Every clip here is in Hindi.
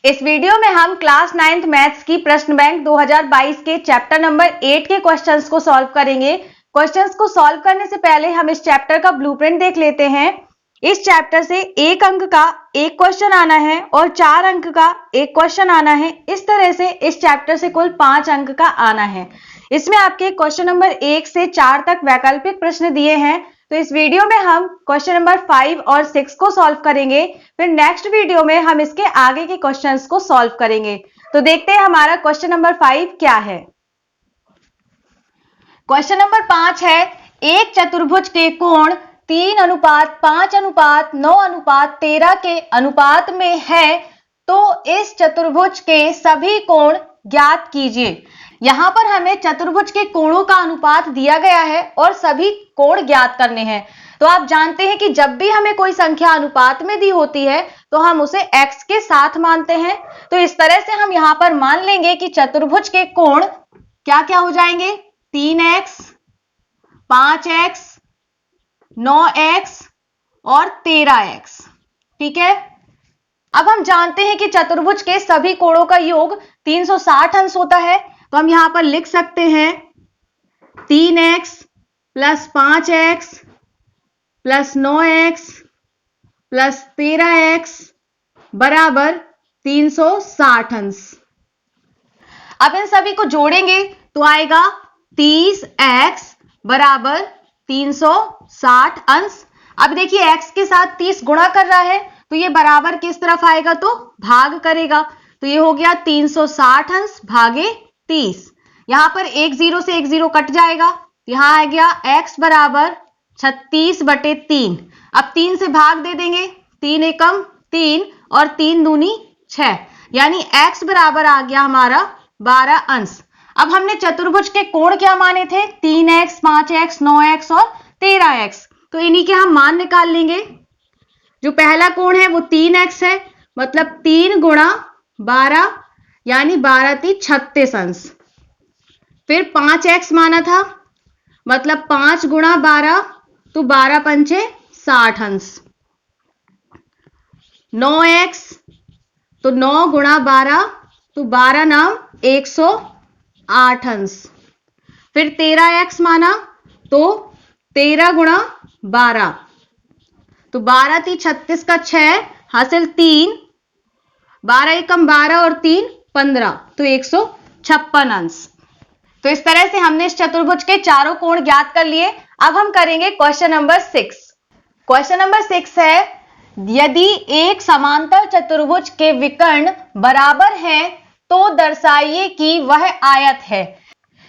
इस वीडियो में हम क्लास 9th मैथ्स की प्रश्न बैंक 2022 के चैप्टर नंबर 8 के क्वेश्चंस को सॉल्व करेंगे। क्वेश्चंस को सॉल्व करने से पहले हम इस चैप्टर का ब्लूप्रिंट देख लेते हैं। इस चैप्टर से 1 अंक का एक क्वेश्चन आना है और 4 अंक का एक क्वेश्चन आना है। इस तरह से इस चैप्टर से कुल 5 अंक का आना है। इसमें आपके क्वेश्चन नंबर 1 से 4 तक वैकल्पिक प्रश्न दिए हैं। तो इस वीडियो में हम क्वेश्चन नंबर 5 और 6 को सॉल्व करेंगे। फिर नेक्स्ट वीडियो में हम इसके आगे के क्वेश्चंस को सॉल्व करेंगे। तो देखते हैं हमारा क्वेश्चन नंबर 5 क्या है। क्वेश्चन नंबर 5 है, एक चतुर्भुज के कोण 3:5:9:13 के अनुपात में है, तो इस चतुर्भुज के सभी कोण ज्ञात कीजिए। यहां पर हमें चतुर्भुज के कोणों का अनुपात दिया गया है और सभी कोण ज्ञात करने हैं। तो आप जानते हैं कि जब भी हमें कोई संख्या अनुपात में दी होती है तो हम उसे x के साथ मानते हैं। तो इस तरह से हम यहां पर मान लेंगे कि चतुर्भुज के कोण क्या क्या हो जाएंगे, 3x, 5x, 9x और 13x। ठीक है, अब हम जानते हैं कि चतुर्भुज के सभी कोणों का योग 360 अंश होता है। तो हम यहां पर लिख सकते हैं 3x plus 5x plus 9x plus 13x बराबर 360 अंश। अब इन सभी को जोड़ेंगे तो आएगा 30x बराबर 360 अंश। अब देखिए x के साथ 30 गुणा कर रहा है तो ये बराबर किस तरफ आएगा, तो भाग करेगा। तो ये हो गया 360 अंश भागे 30। यहां पर 1 0 से 1 0 कट जाएगा। यहां आ गया x बराबर 36/3। अब 3 से भाग दे देंगे, 3 एकम 3 और 3 दूनी 6, यानी x बराबर आ गया हमारा 12 अंश। अब हमने चतुर्भुज के कोण क्या माने थे, 3x, 5x, 9x और 13x। तो इन्हीं के हम मान निकाल लेंगे। जो पहला कोण है वो 3x है, मतलब 3 गुणा 12 यानी 12×3 36 अंश। फिर 5x माना था, मतलब 5 गुणा 12 तो 12×5 60 अंश। 9x तो 9 गुणा 12 तो 12×9 108 अंश। फिर 13x माना तो 13 गुणा 12 तो 12×3 36 का 6 हासिल 3, 12 एकम 12 और 3 15 तो 156 अंश। तो इस तरह से हमने इस चतुर्भुज के चारों कोण ज्ञात कर लिए। अब हम करेंगे क्वेश्चन नंबर 6। क्वेश्चन नंबर 6 है, यदि एक समांतर चतुर्भुज के विकर्ण बराबर हैं तो दर्शाइए कि वह आयत है।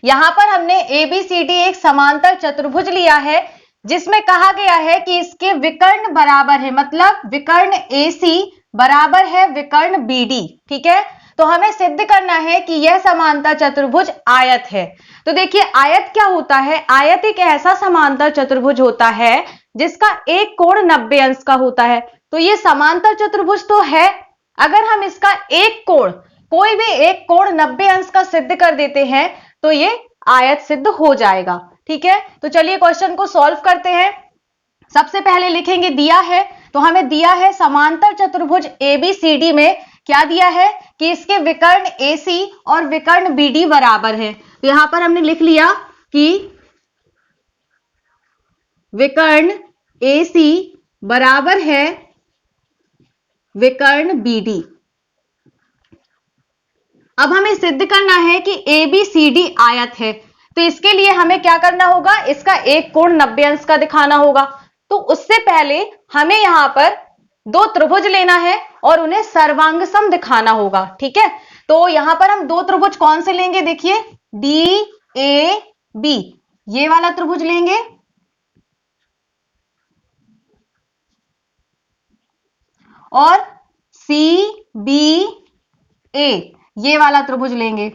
यहां पर हमने ABCD एक समांतर चतुर्भुज लिया है जिसमें कहा गया है कि इसके विकर्ण बराबर है, मतलब विकर्ण AC बराबर है विकर्ण BD। ठीक है, तो हमें सिद्ध करना है कि यह समांतर चतुर्भुज आयत है। तो देखिए आयत क्या होता है, आयत एक ऐसा समांतर चतुर्भुज होता है जिसका एक कोण 90 अंश का होता है। तो ये समांतर चतुर्भुज तो है, अगर हम इसका एक कोण, कोई भी एक कोण 90 अंश का सिद्ध कर देते हैं तो ये आयत सिद्ध हो जाएगा। ठीक है, तो चलिए क्वेश्चन को सॉल्व करते हैं। सबसे पहले लिखेंगे दिया है, तो हमें दिया है समांतर चतुर्भुज ABCD में क्या दिया है कि इसके विकर्ण AC और विकर्ण BD बराबर है। तो यहां पर हमने लिख लिया कि विकर्ण AC बराबर है विकर्ण BD। अब हमें सिद्ध करना है कि ABCD आयत है। तो इसके लिए हमें क्या करना होगा, इसका एक कोण 90 अंश का दिखाना होगा। तो उससे पहले हमें यहां पर 2 त्रिभुज लेना है और उन्हें सर्वांग सम दिखाना होगा। ठीक है, तो यहां पर हम 2 त्रिभुज कौन से लेंगे, देखिए DAB, ये वाला त्रिभुज लेंगे और CBA, ये वाला त्रिभुज लेंगे।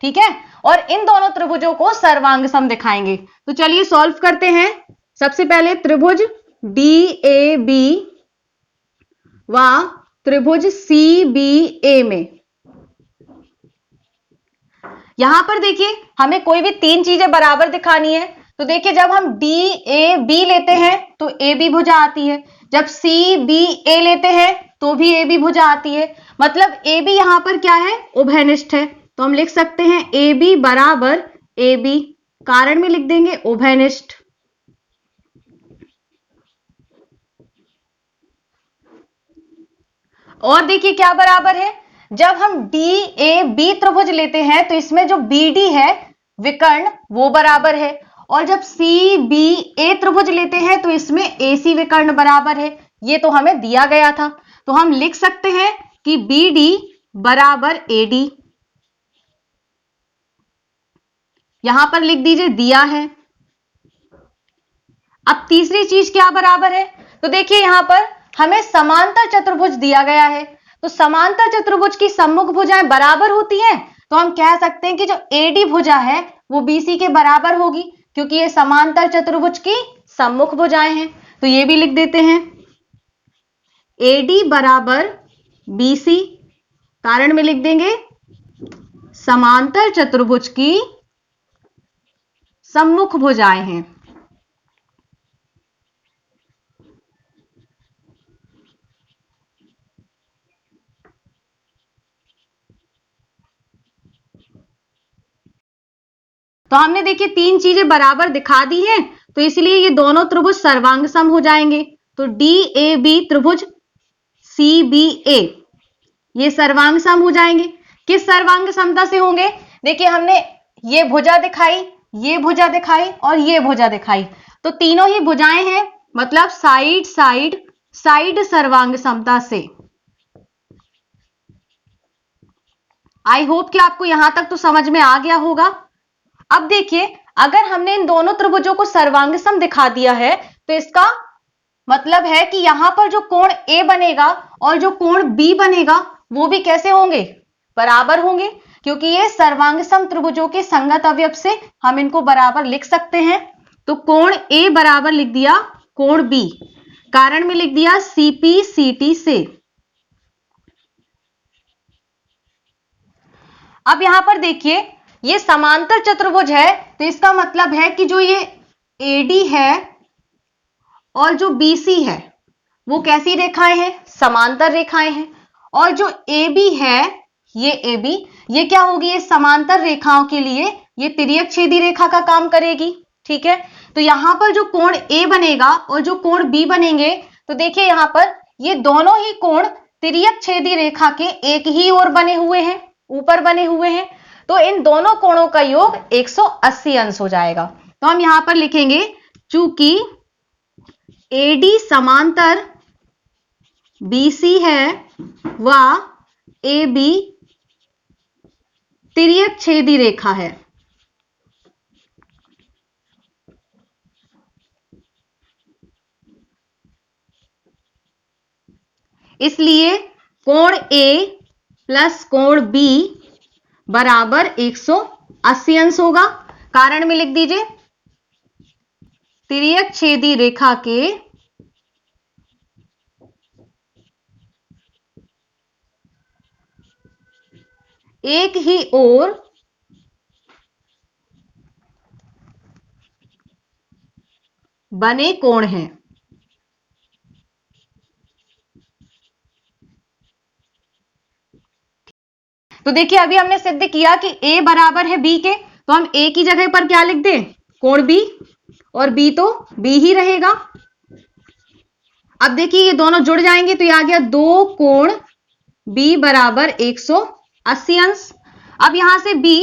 ठीक है, और इन दोनों त्रिभुजों को सर्वांग सम दिखाएंगे। तो चलिए सॉल्व करते हैं। सबसे पहले त्रिभुज DAB व त्रिभुज CBA में, यहां पर देखिए हमें कोई भी 3 चीजें बराबर दिखानी है। तो देखिए जब हम DAB लेते हैं तो AB भुजा आती है, जब CBA लेते हैं तो भी ए बी भुजा आती है। मतलब ए बी यहां पर क्या है, उभयनिष्ठ है। तो हम लिख सकते हैं ए बी बराबर ए बी, कारण में लिख देंगे उभयनिष्ठ। और देखिए क्या बराबर है, जब हम डी ए बी त्रिभुज लेते हैं तो इसमें जो बी डी है विकर्ण वो बराबर है, और जब सी बी ए त्रिभुज लेते हैं तो इसमें ए सी विकर्ण बराबर है। ये तो हमें दिया गया था, तो हम लिख सकते हैं कि बी डी बराबर ए डी। यहां पर लिख दीजिए दिया है। अब तीसरी चीज क्या बराबर है, तो देखिए यहां पर हमें समांतर चतुर्भुज दिया गया है, तो समांतर चतुर्भुज की सम्मुख भुजाएं बराबर होती हैं, तो हम कह सकते हैं कि जो एडी भुजा है वो बीसी के बराबर होगी, क्योंकि ये समांतर चतुर्भुज की सम्मुख भुजाएं हैं। तो ये भी लिख देते हैं एडी बराबर बीसी, कारण में लिख देंगे समांतर चतुर्भुज की सम्मुख भुजाएं हैं। तो हमने देखिए तीन चीजें बराबर दिखा दी हैं, तो इसलिए ये दोनों त्रिभुज सर्वांग सम हो जाएंगे। तो डी ए बी त्रिभुज सी बी ए ये सर्वांग सम हो जाएंगे। किस सर्वांग समता से होंगे, देखिए हमने ये भुजा दिखाई, ये भुजा दिखाई और ये भुजा दिखाई, तो तीनों ही भुजाएं हैं, मतलब साइड साइड साइड सर्वांग समता से। आई होप कि आपको यहां तक तो समझ में आ गया होगा। अब देखिए अगर हमने इन दोनों त्रिभुजों को सर्वांग सम दिखा दिया है तो इसका मतलब है कि यहां पर जो कोण ए बनेगा और जो कोण बी बनेगा वो भी कैसे होंगे, बराबर होंगे, क्योंकि ये सर्वांग सम त्रिभुजों के संगत अवयव से हम इनको बराबर लिख सकते हैं। तो कोण ए बराबर लिख दिया कोण बी, कारण में लिख दिया सीपी सीटी से। अब यहां पर देखिए ये समांतर चतुर्भुज है, तो इसका मतलब है कि जो ये एडी है और जो बीसी है वो कैसी रेखाएं हैं, समांतर रेखाएं हैं, और जो AB है ये AB ये क्या होगी, ये समांतर रेखाओं के लिए ये तिर्यक छेदी रेखा का काम करेगी। ठीक है, तो यहां पर जो कोण A बनेगा और जो कोण B बनेंगे, तो देखिए यहां पर ये दोनों ही कोण तिर्यक छेदी रेखा के एक ही ओर बने हुए हैं, ऊपर बने हुए हैं, तो इन दोनों कोणों का योग 180 अंश हो जाएगा। तो हम यहां पर लिखेंगे चूंकि AD समांतर BC है व AB तिर्यक छेदी रेखा है, इसलिए कोण A प्लस कोण B बराबर 180 अंश होगा। कारण में लिख दीजिए तिर्यक छेदी रेखा के एक ही ओर बने कोण हैं। तो देखिए अभी हमने सिद्ध किया कि A बराबर है B के, तो हम A की जगह पर क्या लिख दें, कोण B, और B तो B ही रहेगा। अब देखिए ये दोनों जुड़ जाएंगे तो ये आ गया दो कोण B बराबर 180 अंश। अब यहां से B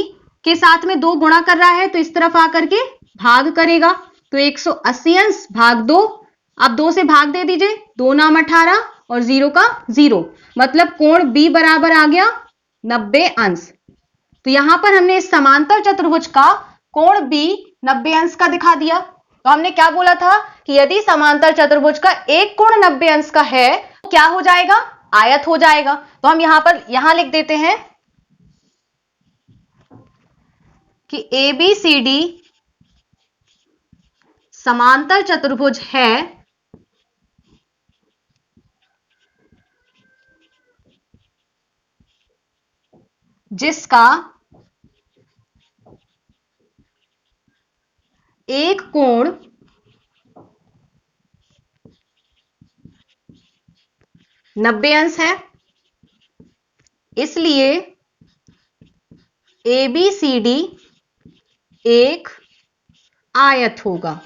के साथ में 2 गुणा कर रहा है तो इस तरफ आकर के भाग करेगा, तो 180 अंश भाग 2, अब 2 से भाग दे दीजिए, 2 नाम 18 और 0 का 0, मतलब कोण B बराबर आ गया 90 अंश। तो यहां पर हमने इस समांतर चतुर्भुज का कोण B 90 अंश का दिखा दिया। तो हमने क्या बोला था कि यदि समांतर चतुर्भुज का एक कोण 90 अंश का है तो क्या हो जाएगा, आयत हो जाएगा। तो हम यहां लिख देते हैं कि ABCD समांतर चतुर्भुज है जिसका एक कोण 90 अंश है, इसलिए ABCD एक आयत होगा।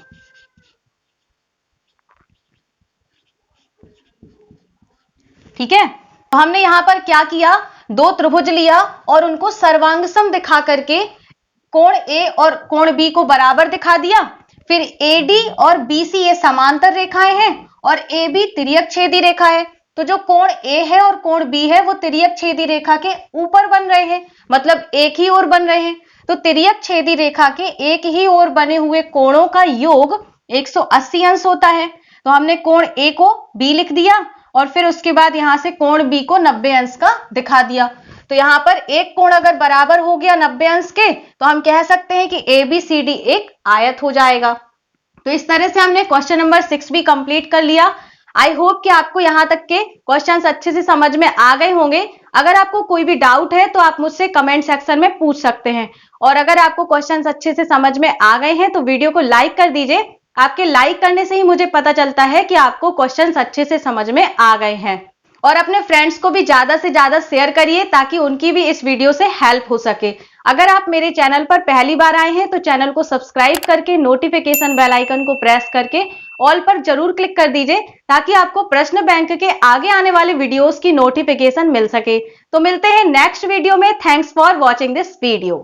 ठीक है, तो हमने यहां पर क्या किया, दो त्रिभुज लिया और उनको सर्वांग सम दिखा करके कोण ए और कोण बी को बराबर दिखा दिया। फिर AD और BC ये समांतर रेखाएं हैं और AB तिर्यक छेदी रेखा है। तो जो कोण A है और कोण B है वो तिर्यक छेदी रेखा के ऊपर बन रहे हैं, मतलब एक ही ओर बन रहे हैं। तो तिर्यक छेदी रेखा के एक ही ओर बने हुए कोणों का योग 180 अंश होता है। तो हमने कोण A को B लिख दिया और फिर उसके बाद यहां से कोण B को 90 अंश का दिखा दिया। तो यहां पर एक कोण अगर बराबर हो गया 90 अंश के, तो हम कह सकते हैं कि ABCD एक आयत हो जाएगा। तो इस तरह से हमने क्वेश्चन नंबर 6 भी कंप्लीट कर लिया। आई होप कि आपको यहां तक के क्वेश्चंस अच्छे से समझ में आ गए होंगे। अगर आपको कोई भी डाउट है तो आप मुझसे कमेंट सेक्शन में पूछ सकते हैं। और अगर आपको क्वेश्चंस अच्छे से समझ में आ गए हैं तो वीडियो को लाइक कर दीजिए। आपके लाइक करने से ही मुझे पता चलता है कि आपको क्वेश्चंस अच्छे से समझ में आ गए हैं। और अपने फ्रेंड्स को भी ज्यादा से ज्यादा शेयर करिए ताकि उनकी भी इस वीडियो से हेल्प हो सके। अगर आप मेरे चैनल पर पहली बार आए हैं तो चैनल को सब्सक्राइब करके नोटिफिकेशन बेल आइकन को प्रेस करके ऑल पर जरूर क्लिक कर दीजिए ताकि आपको प्रश्न बैंक के आगे आने वाले वीडियोस की नोटिफिकेशन मिल सके। तो मिलते हैं नेक्स्ट वीडियो में। Thanks for watching this video.